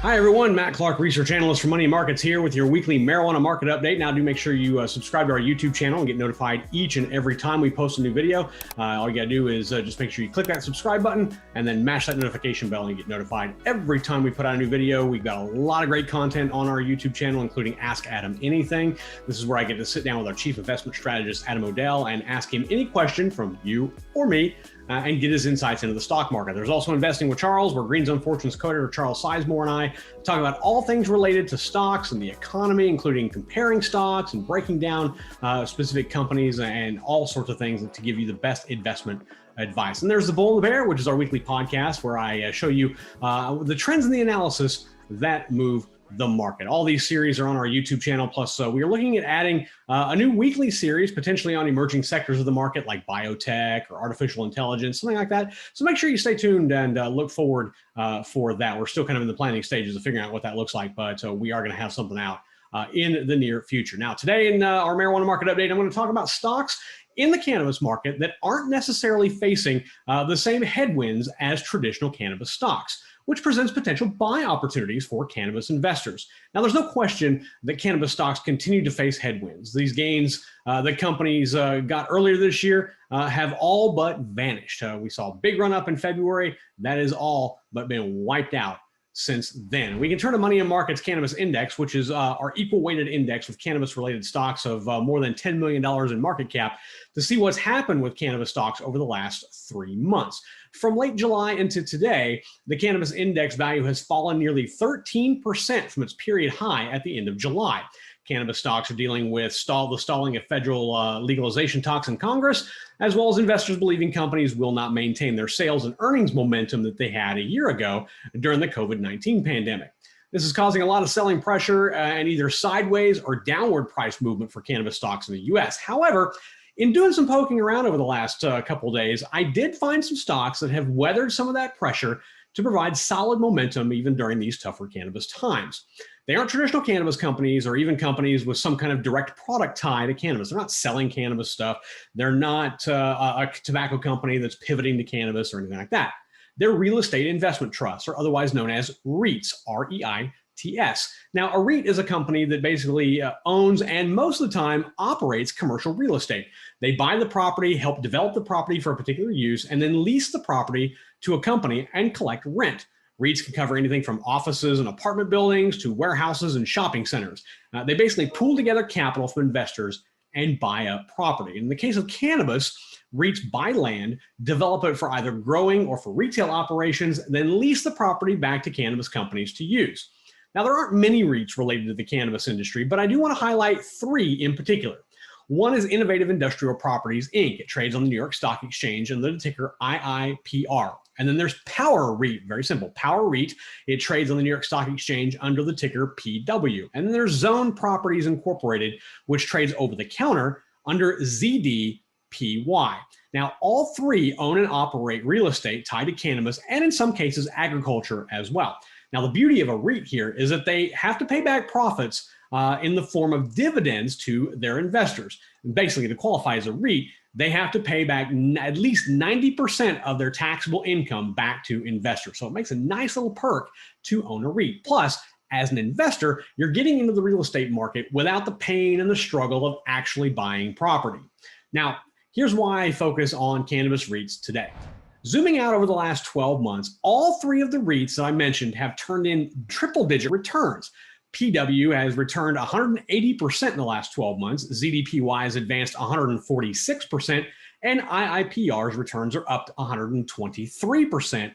Hi, everyone. Matt Clark, research analyst for Money and Markets here with your weekly marijuana market update. Now, do make sure you subscribe to our YouTube channel and get notified each and every time we post a new video. All you got to do is just make sure you click that subscribe button and then mash that notification bell and you get notified every time we put out a new video. We've got a lot of great content on our YouTube channel, including Ask Adam Anything. This is where I get to sit down with our chief investment strategist, Adam O'Dell, and ask him any question from you or me. And get his insights into the stock market. There's also Investing with Charles, where Green Zone Fortunes co-editor Charles Sizemore and I talk about all things related to stocks and the economy, including comparing stocks and breaking down specific companies and all sorts of things to give you the best investment advice. And there's The Bull and the Bear, which is our weekly podcast where I show you the trends in the analysis that move the market. All these series are on our YouTube channel. Plus, we are looking at adding a new weekly series, potentially on emerging sectors of the market like biotech or artificial intelligence, something like that. So make sure you stay tuned and look forward for that. We're still kind of in the planning stages of figuring out what that looks like, but we are going to have something out in the near future. Now, today in our marijuana market update, I'm going to talk about stocks in the cannabis market that aren't necessarily facing the same headwinds as traditional cannabis stocks, which presents potential buy opportunities for cannabis investors. Now, there's no question that cannabis stocks continue to face headwinds. These gains that companies got earlier this year have all but vanished. We saw a big run up in February. That is all but been wiped out since then. We can turn to Money and Markets Cannabis Index, which is our equal weighted index with cannabis related stocks of more than $10 million in market cap, to see what's happened with cannabis stocks over the last 3 months. From late July into today, the cannabis index value has fallen nearly 13% from its period high at the end of July. Cannabis stocks are dealing with the stalling of federal legalization talks in Congress, as well as investors believing companies will not maintain their sales and earnings momentum that they had a year ago during the COVID-19 pandemic. This is causing a lot of selling pressure and either sideways or downward price movement for cannabis stocks in the U.S. However, in doing some poking around over the last couple of days, I did find some stocks that have weathered some of that pressure to provide solid momentum even during these tougher cannabis times. They aren't traditional cannabis companies or even companies with some kind of direct product tie to cannabis. They're not selling cannabis stuff. They're not a tobacco company that's pivoting to cannabis or anything like that. They're real estate investment trusts, or otherwise known as REITs, R-E-I-T-S. Now, a REIT is a company that basically owns and most of the time operates commercial real estate. They buy the property, help develop the property for a particular use, and then lease the property to a company and collect rent. REITs can cover anything from offices and apartment buildings to warehouses and shopping centers. They basically pool together capital from investors and buy up property. In the case of cannabis, REITs buy land, develop it for either growing or for retail operations, then lease the property back to cannabis companies to use. Now, there aren't many REITs related to the cannabis industry, but I do want to highlight 3 in particular. One is Innovative Industrial Properties, Inc. It trades on the New York Stock Exchange under the ticker IIPR. And then there's Power REIT, very simple, Power REIT. It trades on the New York Stock Exchange under the ticker PW. And then there's Zone Properties Incorporated, which trades over the counter under ZDPY. Now, all 3 own and operate real estate tied to cannabis and in some cases agriculture as well. Now, the beauty of a REIT here is that they have to pay back profits in the form of dividends to their investors. And basically, to qualify as a REIT, they have to pay back at least 90% of their taxable income back to investors. So it makes a nice little perk to own a REIT. Plus, as an investor, you're getting into the real estate market without the pain and the struggle of actually buying property. Now, here's why I focus on cannabis REITs today. Zooming out over the last 12 months, all 3 of the REITs that I mentioned have turned in triple-digit returns. PW has returned 180% in the last 12 months. ZDPY has advanced 146%, and IIPR's returns are up to 123%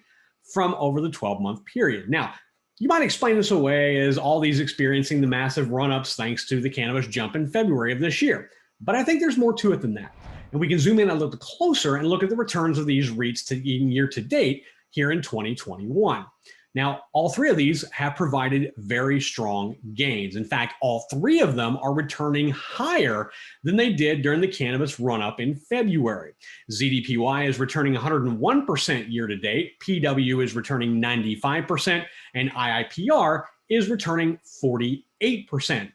from over the 12-month period. Now, you might explain this away as all these experiencing the massive run-ups thanks to the cannabis jump in February of this year. But I think there's more to it than that. And we can zoom in a little closer and look at the returns of these REITs year to date here in 2021. Now, all 3 of these have provided very strong gains. In fact, all 3 of them are returning higher than they did during the cannabis run-up in February. ZDPY is returning 101% year to date, PW is returning 95%, and IIPR is returning 48%.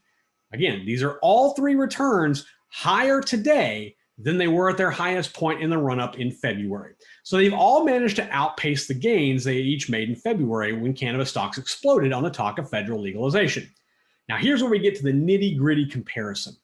Again, these are all 3 returns higher today than they were at their highest point in the run-up in February. So they've all managed to outpace the gains they each made in February when cannabis stocks exploded on the talk of federal legalization. Now, here's where we get to the nitty-gritty comparison.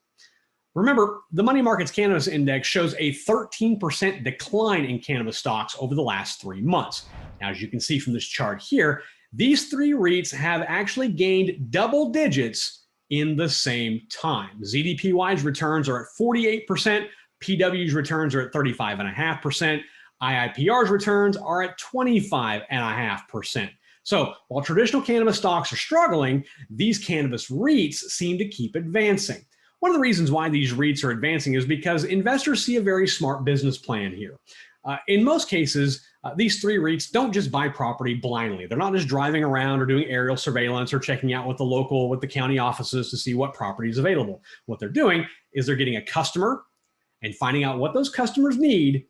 Remember, the Money Markets Cannabis Index shows a 13% decline in cannabis stocks over the last 3 months. Now, as you can see from this chart here, these three REITs have actually gained double digits in the same time. ZDPY's returns are at 48%, PW's returns are at 35.5%, IIPR's returns are at 25.5%. So while traditional cannabis stocks are struggling, these cannabis REITs seem to keep advancing. One of the reasons why these REITs are advancing is because investors see a very smart business plan here. In most cases, these three REITs don't just buy property blindly. They're not just driving around or doing aerial surveillance or checking out with the county offices to see what property is available. What they're doing is they're getting a customer and finding out what those customers need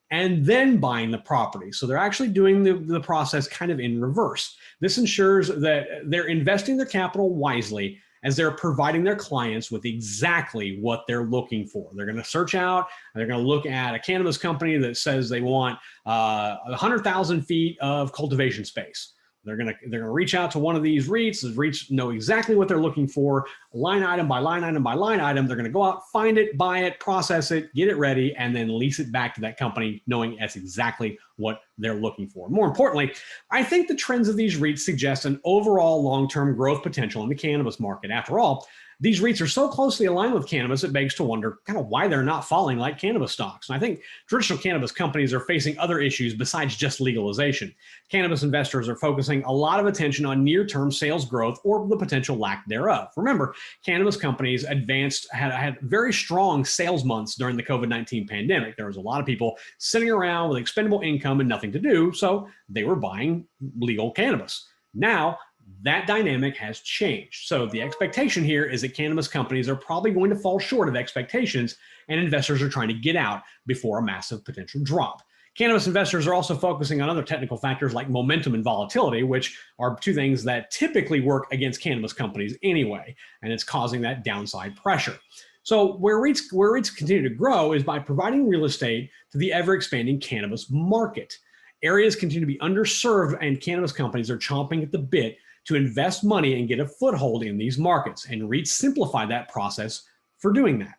and then buying the property. So they're actually doing the process kind of in reverse. This ensures that they're investing their capital wisely as they're providing their clients with exactly what they're looking for. They're going to search out, they're going to look at a cannabis company that says they want 100,000 feet of cultivation space. They're going to reach out to one of these REITs. The REITs know exactly what they're looking for, line item by line item by line item. They're going to go out, find it, buy it, process it, get it ready, and then lease it back to that company, knowing that's exactly what they're looking for. More importantly, I think the trends of these REITs suggest an overall long-term growth potential in the cannabis market. After all, these REITs are so closely aligned with cannabis, it begs to wonder kind of why they're not falling like cannabis stocks. And I think traditional cannabis companies are facing other issues besides just legalization. Cannabis investors are focusing a lot of attention on near-term sales growth or the potential lack thereof. Remember, cannabis companies had very strong sales months during the COVID-19 pandemic. There was a lot of people sitting around with expendable income and nothing to do, so they were buying legal cannabis. Now, that dynamic has changed. So the expectation here is that cannabis companies are probably going to fall short of expectations, and investors are trying to get out before a massive potential drop. Cannabis investors are also focusing on other technical factors like momentum and volatility, which are two things that typically work against cannabis companies anyway, and it's causing that downside pressure. So where REITs continue to grow is by providing real estate to the ever-expanding cannabis market. Areas continue to be underserved, and cannabis companies are chomping at the bit to invest money and get a foothold in these markets, and REITs simplify that process for doing that.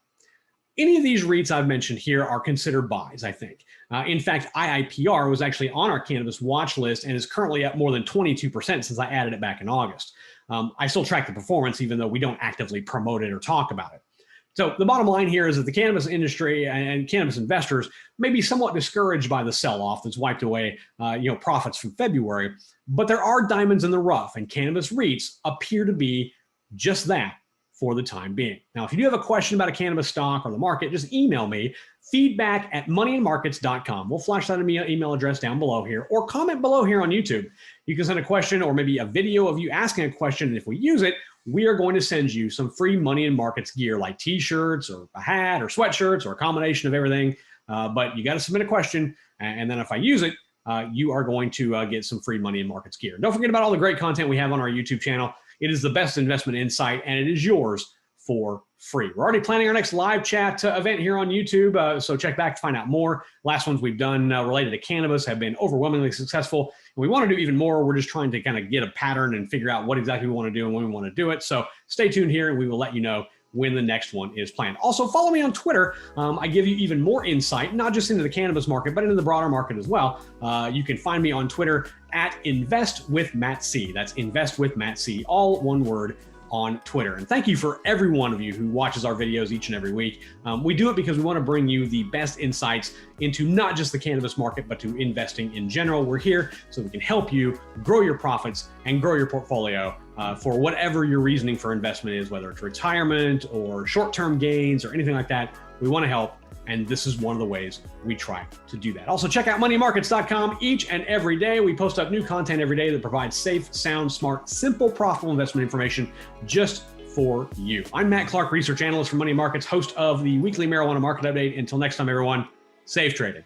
Any of these REITs I've mentioned here are considered buys, I think. In fact, IIPR was actually on our cannabis watch list and is currently up more than 22% since I added it back in August. I still track the performance even though we don't actively promote it or talk about it. So the bottom line here is that the cannabis industry and cannabis investors may be somewhat discouraged by the sell-off that's wiped away profits from February, but there are diamonds in the rough, and cannabis REITs appear to be just that for the time being. Now, if you do have a question about a cannabis stock or the market, just email me, feedback@moneyandmarkets.com. We'll flash that email address down below here, or comment below here on YouTube. You can send a question or maybe a video of you asking a question, and if we use it, we are going to send you some free Money and Markets gear like t-shirts or a hat or sweatshirts or a combination of everything. But you got to submit a question, and then if I use it, you are going to get some free Money and Markets gear. Don't forget about all the great content we have on our YouTube channel. It is the best investment insight, and it is yours for free. We're already planning our next live chat event here on YouTube, so check back to find out more. Last ones we've done related to cannabis have been overwhelmingly successful. And we want to do even more. We're just trying to kind of get a pattern and figure out what exactly we want to do and when we want to do it. So stay tuned here, and we will let you know when the next one is planned. Also, follow me on Twitter. I give you even more insight, not just into the cannabis market, but into the broader market as well. You can find me on Twitter at @InvestWithMattC. That's InvestWithMattC, all one word, on Twitter. And thank you for every one of you who watches our videos each and every week. We do it because we want to bring you the best insights into not just the cannabis market, but to investing in general. We're here so we can help you grow your profits and grow your portfolio for whatever your reasoning for investment is, whether it's retirement or short-term gains or anything like that. We want to help, and this is one of the ways we try to do that. Also, check out moneymarkets.com each and every day. We post up new content every day that provides safe, sound, smart, simple, profitable investment information just for you. I'm Matt Clark, research analyst for Money Markets, host of the weekly marijuana market update. Until next time, everyone, safe trading.